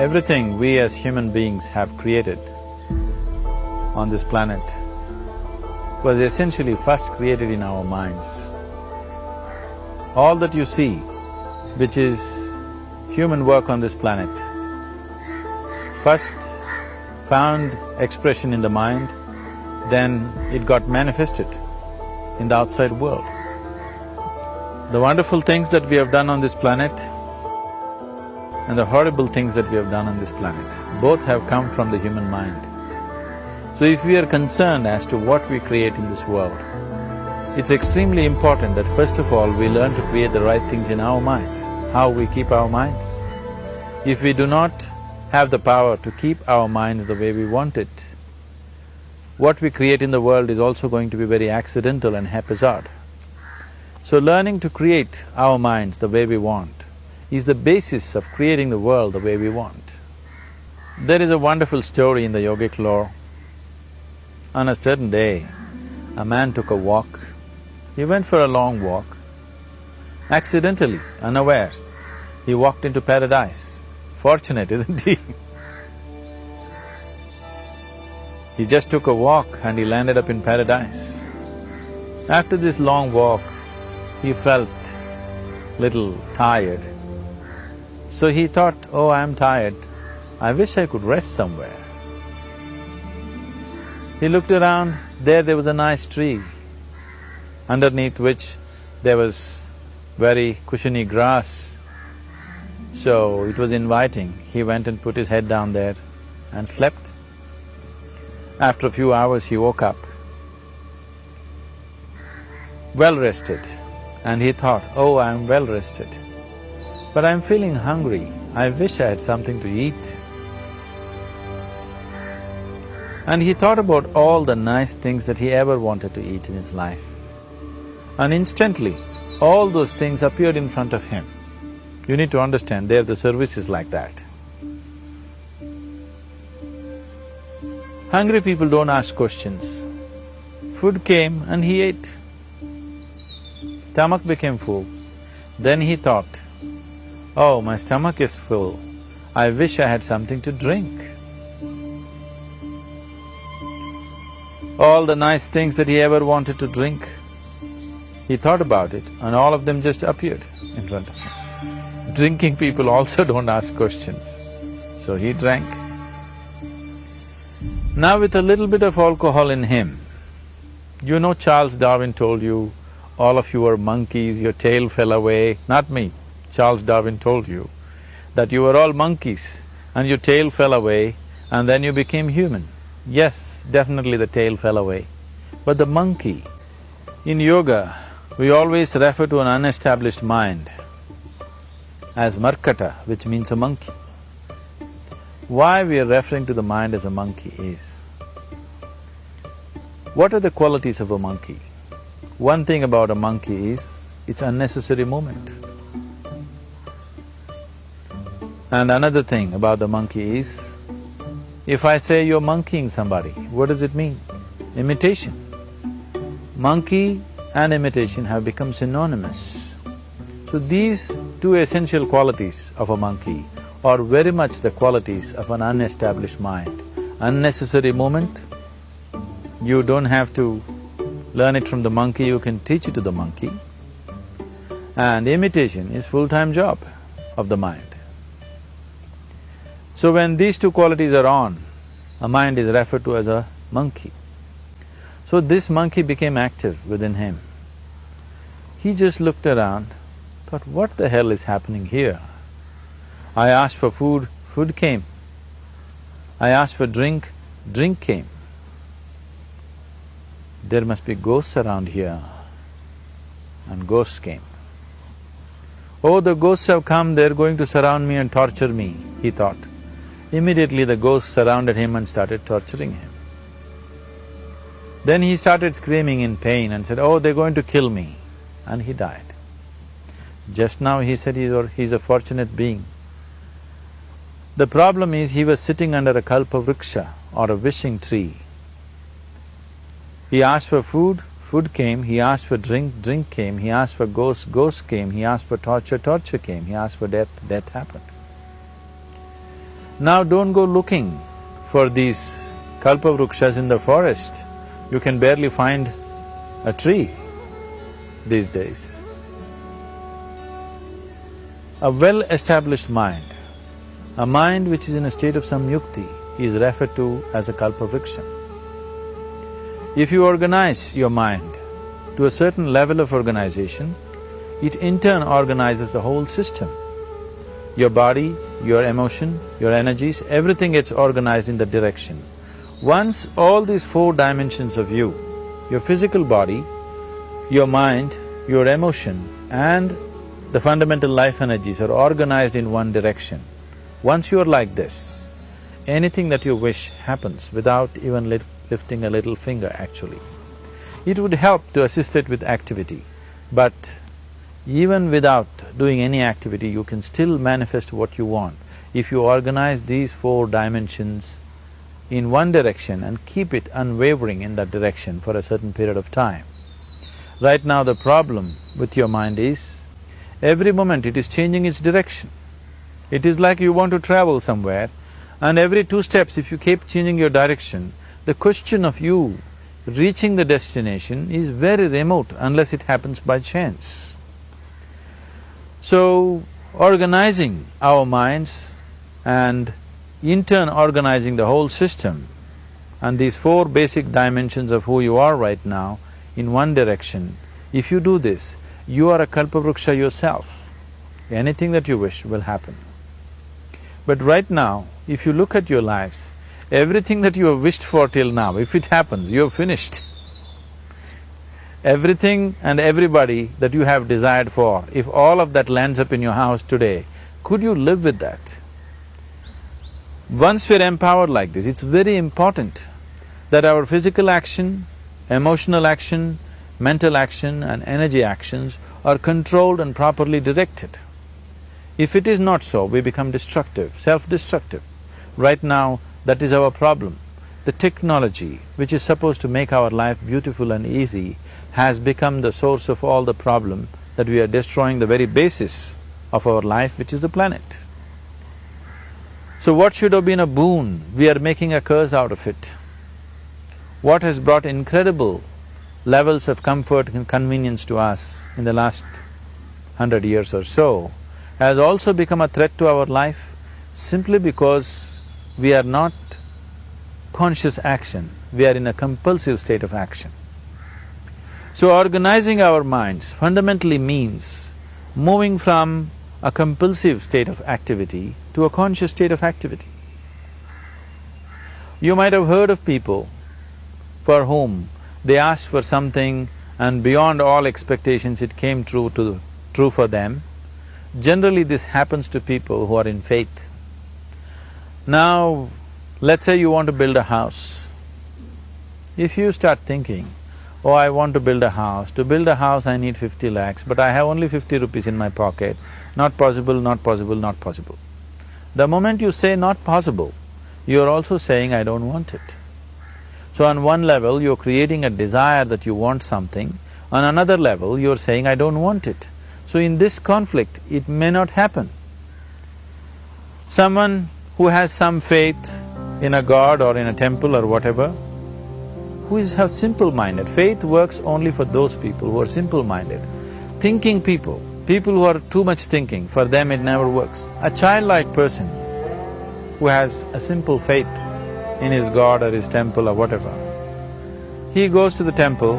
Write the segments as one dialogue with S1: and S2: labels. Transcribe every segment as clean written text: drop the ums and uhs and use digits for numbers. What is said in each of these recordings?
S1: Everything we as human beings have created on this planet was essentially first created in our minds. All that you see, which is human work on this planet, first found expression in the mind, then it got manifested in the outside world. The wonderful things that we have done on this planet and the horrible things that we have done on this planet, both have come from the human mind. So if we are concerned as to what we create in this world, it's extremely important that first of all we learn to create the right things in our mind, how we keep our minds. If we do not have the power to keep our minds the way we want it, what we create in the world is also going to be very accidental and haphazard. So learning to create our minds the way we want is the basis of creating the world the way we want. There is a wonderful story in the yogic lore. On a certain day, a man took a walk. He went for a long walk. Accidentally, unawares, he walked into paradise. Fortunate, isn't he? He just took a walk and he landed up in paradise. After this long walk, he felt little tired. So he thought, oh, I'm tired, I wish I could rest somewhere. He looked around, there was a nice tree, underneath which there was very cushiony grass. So it was inviting. He went and put his head down there and slept. After a few hours he woke up, well rested, and he thought, oh, I'm well rested, but I'm feeling hungry, I wish I had something to eat. And he thought about all the nice things that he ever wanted to eat in his life. And instantly, all those things appeared in front of him. You need to understand, there the service is like that. Hungry people don't ask questions. Food came and he ate. Stomach became full. Then he thought, oh, my stomach is full, I wish I had something to drink. All the nice things that he ever wanted to drink, he thought about it and all of them just appeared in front of him. Drinking people also don't ask questions, so he drank. Now with a little bit of alcohol in him, you know Charles Darwin told you, all of you are monkeys, your tail fell away. Not me, Charles Darwin told you that you were all monkeys and your tail fell away and then you became human. Yes, definitely the tail fell away. But the monkey, in yoga, we always refer to an unestablished mind as markata, which means a monkey. Why we are referring to the mind as a monkey is, what are the qualities of a monkey? One thing about a monkey is, it's unnecessary movement. And another thing about the monkey is, if I say you're monkeying somebody, what does it mean? Imitation. Monkey and imitation have become synonymous. So these two essential qualities of a monkey are very much the qualities of an unestablished mind. Unnecessary movement, you don't have to learn it from the monkey, you can teach it to the monkey. And imitation is full-time job of the mind. So when these two qualities are on, a mind is referred to as a monkey. So this monkey became active within him. He just looked around, thought, what the hell is happening here? I asked for food, food came. I asked for drink, drink came. There must be ghosts around here, and ghosts came. Oh, the ghosts have come, they're going to surround me and torture me, he thought. Immediately the ghosts surrounded him and started torturing him. Then he started screaming in pain and said, oh, they're going to kill me, and he died. Just now he said he's a fortunate being. The problem is he was sitting under a kalpa vriksha or a wishing tree. He asked for food, food came, he asked for drink, drink came, he asked for ghost, ghost came, he asked for torture, torture came, he asked for death, death happened. Now don't go looking for these kalpavrukshas in the forest. You can barely find a tree these days. A well-established mind, a mind which is in a state of samyukti, is referred to as a kalpavriksha. If you organize your mind to a certain level of organization, it in turn organizes the whole system. Your body, your emotion, your energies, everything gets organized in that direction. Once all these four dimensions of you, your physical body, your mind, your emotion and the fundamental life energies are organized in one direction, once you are like this, anything that you wish happens without even lifting a little finger actually. It would help to assist it with activity, but even without doing any activity, you can still manifest what you want if you organize these four dimensions in one direction and keep it unwavering in that direction for a certain period of time. Right now the problem with your mind is, every moment it is changing its direction. It is like you want to travel somewhere and every 2 steps if you keep changing your direction, the question of you reaching the destination is very remote unless it happens by chance. So, organizing our minds and in turn organizing the whole system and these four basic dimensions of who you are right now in one direction, if you do this, you are a kalpavruksha yourself. Anything that you wish will happen. But right now, if you look at your lives, everything that you have wished for till now, if it happens, you have finished. Everything and everybody that you have desired for, if all of that lands up in your house today, could you live with that? Once we're empowered like this, it's very important that our physical action, emotional action, mental action and energy actions are controlled and properly directed. If it is not so, we become destructive, self-destructive. Right now, that is our problem. The technology, which is supposed to make our life beautiful and easy, has become the source of all the problem that we are destroying the very basis of our life, which is the planet. So what should have been a boon, we are making a curse out of it. What has brought incredible levels of comfort and convenience to us in the last 100 years or so has also become a threat to our life simply because we are not conscious action, we are in a compulsive state of action. So organizing our minds fundamentally means moving from a compulsive state of activity to a conscious state of activity. You might have heard of people for whom they asked for something and beyond all expectations it came true for them. Generally this happens to people who are in faith. Now, let's say you want to build a house. If you start thinking, oh, I want to build a house. To build a house I need 50 lakhs, but I have only 50 rupees in my pocket. Not possible, not possible, not possible. The moment you say not possible, you are also saying I don't want it. So on one level, you're creating a desire that you want something, on another level, you're saying I don't want it. So in this conflict, it may not happen. Someone who has some faith in a god or in a temple or whatever, who is simple-minded. Faith works only for those people who are simple-minded. Thinking people, people who are too much thinking, for them it never works. A childlike person who has a simple faith in his god or his temple or whatever, he goes to the temple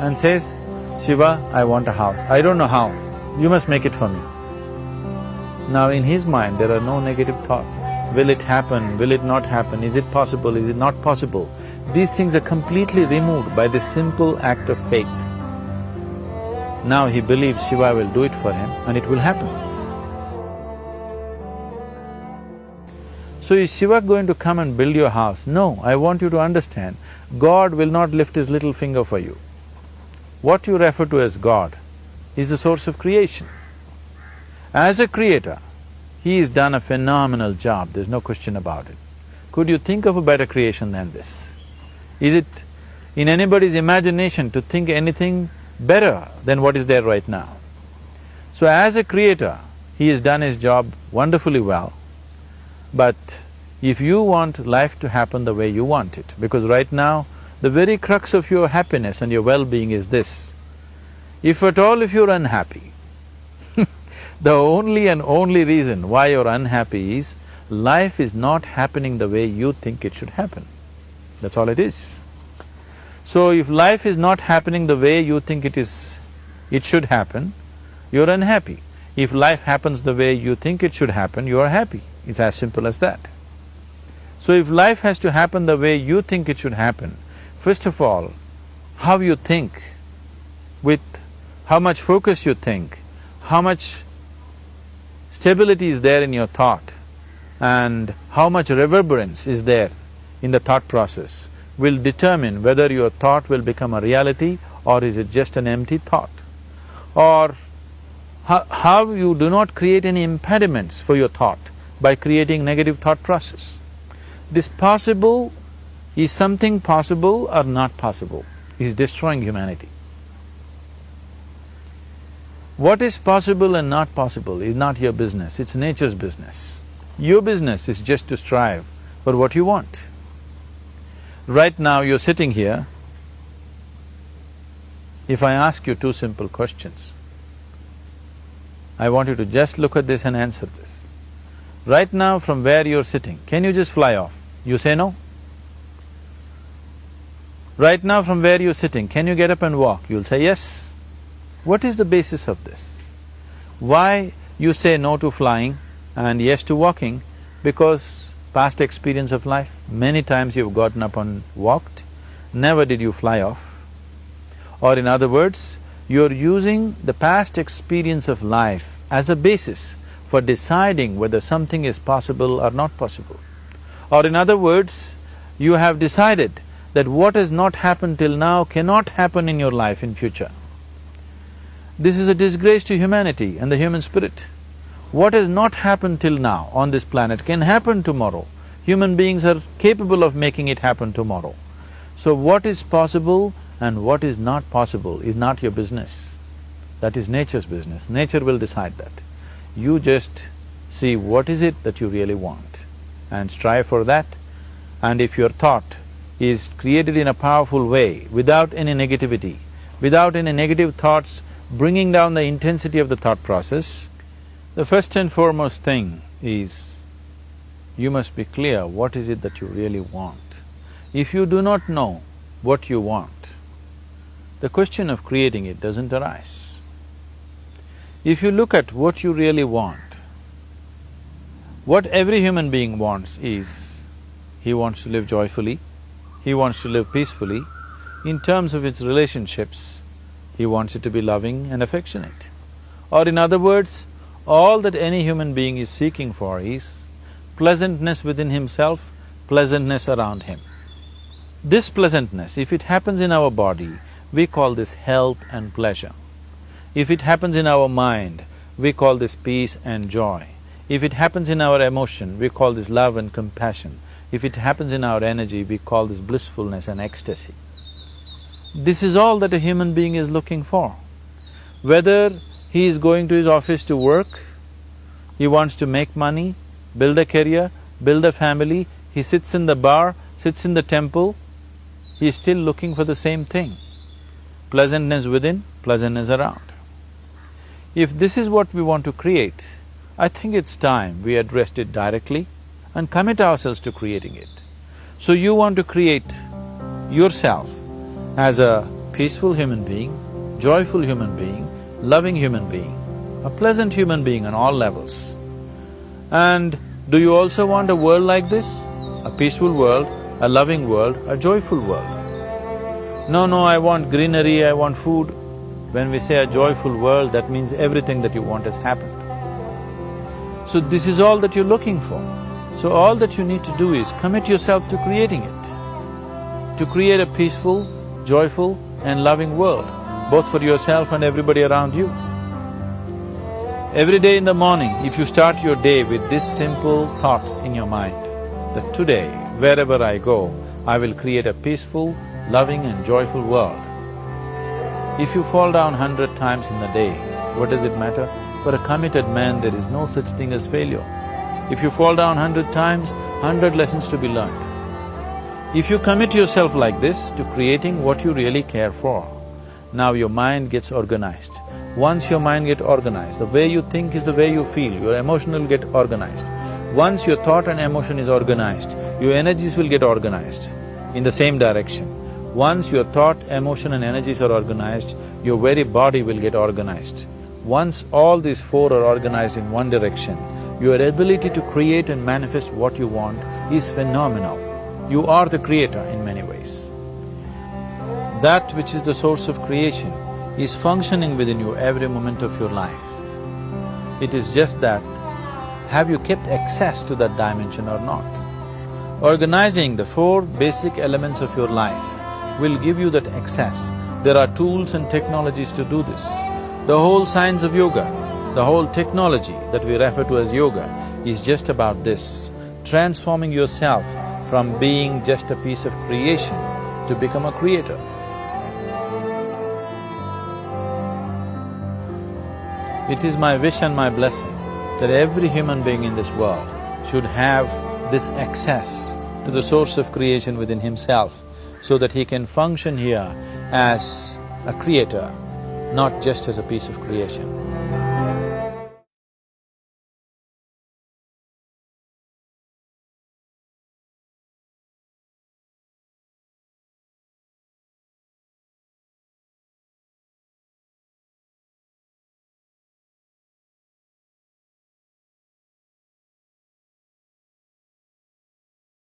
S1: and says, Shiva, I want a house. I don't know how, you must make it for me. Now in his mind there are no negative thoughts. Will it happen? Will it not happen? Is it possible? Is it not possible? These things are completely removed by this simple act of faith. Now he believes Shiva will do it for him and it will happen. So is Shiva going to come and build your house? No, I want you to understand, God will not lift his little finger for you. What you refer to as God is the source of creation. As a creator, he has done a phenomenal job, there's no question about it. Could you think of a better creation than this? Is it in anybody's imagination to think anything better than what is there right now? So as a creator, he has done his job wonderfully well, but if you want life to happen the way you want it. Because right now, the very crux of your happiness and your well-being is this. If at all if you're unhappy, the only and only reason why you're unhappy is life is not happening the way you think it should happen. That's all it is. So if life is not happening the way you think it should happen, you're unhappy. If life happens the way you think it should happen, you are happy. It's as simple as that. So if life has to happen the way you think it should happen, first of all, how you think, with how much focus you think, how much stability is there in your thought, and how much reverberance is there in the thought process will determine whether your thought will become a reality or is it just an empty thought. Or how you do not create any impediments for your thought by creating negative thought process. This possible is something possible or not possible, is destroying humanity. What is possible and not possible is not your business, it's nature's business. Your business is just to strive for what you want. Right now you're sitting here, if I ask you two simple questions, I want you to just look at this and answer this. Right now from where you're sitting, can you just fly off? You say no. Right now from where you're sitting, can you get up and walk? You'll say yes. What is the basis of this? Why you say no to flying and yes to walking? Because past experience of life, many times you've gotten up and walked, never did you fly off. Or in other words, you're using the past experience of life as a basis for deciding whether something is possible or not possible. Or in other words, you have decided that what has not happened till now cannot happen in your life in future. This is a disgrace to humanity and the human spirit. What has not happened till now on this planet can happen tomorrow. Human beings are capable of making it happen tomorrow. So what is possible and what is not possible is not your business. That is nature's business. Nature will decide that. You just see what is it that you really want and strive for that. And if your thought is created in a powerful way, without any negativity, without any negative thoughts bringing down the intensity of the thought process, the first and foremost thing is you must be clear what is it that you really want. If you do not know what you want, the question of creating it doesn't arise. If you look at what you really want, what every human being wants is, he wants to live joyfully, he wants to live peacefully. In terms of its relationships, he wants it to be loving and affectionate. Or in other words, all that any human being is seeking for is pleasantness within himself, pleasantness around him. This pleasantness, if it happens in our body, we call this health and pleasure. If it happens in our mind, we call this peace and joy. If it happens in our emotion, we call this love and compassion. If it happens in our energy, we call this blissfulness and ecstasy. This is all that a human being is looking for. Whether he is going to his office to work, he wants to make money, build a career, build a family, he sits in the bar, sits in the temple, he is still looking for the same thing. Pleasantness within, pleasantness around. If this is what we want to create, I think it's time we addressed it directly and commit ourselves to creating it. So you want to create yourself as a peaceful human being, joyful human being, loving human being, a pleasant human being on all levels. And do you also want a world like this? A peaceful world, a loving world, a joyful world? No, I want greenery, I want food. When we say a joyful world, that means everything that you want has happened. So this is all that you're looking for. So all that you need to do is commit yourself to creating it, to create a peaceful, joyful and loving world, both for yourself and everybody around you. Every day in the morning, if you start your day with this simple thought in your mind, that today, wherever I go, I will create a peaceful, loving and joyful world. If you fall down 100 times in the day, what does it matter? For a committed man, there is no such thing as failure. If you fall down 100 times, 100 lessons to be learnt. If you commit yourself like this to creating what you really care for, now your mind gets organized. Once your mind gets organized, the way you think is the way you feel, your emotion will get organized. Once your thought and emotion is organized, your energies will get organized in the same direction. Once your thought, emotion and energies are organized, your very body will get organized. Once all these four are organized in one direction, your ability to create and manifest what you want is phenomenal. You are the creator in many ways. That which is the source of creation is functioning within you every moment of your life. It is just that, have you kept access to that dimension or not? Organizing the four basic elements of your life will give you that access. There are tools and technologies to do this. The whole science of yoga, the whole technology that we refer to as yoga is just about this, transforming yourself from being just a piece of creation to become a creator. It is my wish and my blessing that every human being in this world should have this access to the source of creation within himself so that he can function here as a creator, not just as a piece of creation.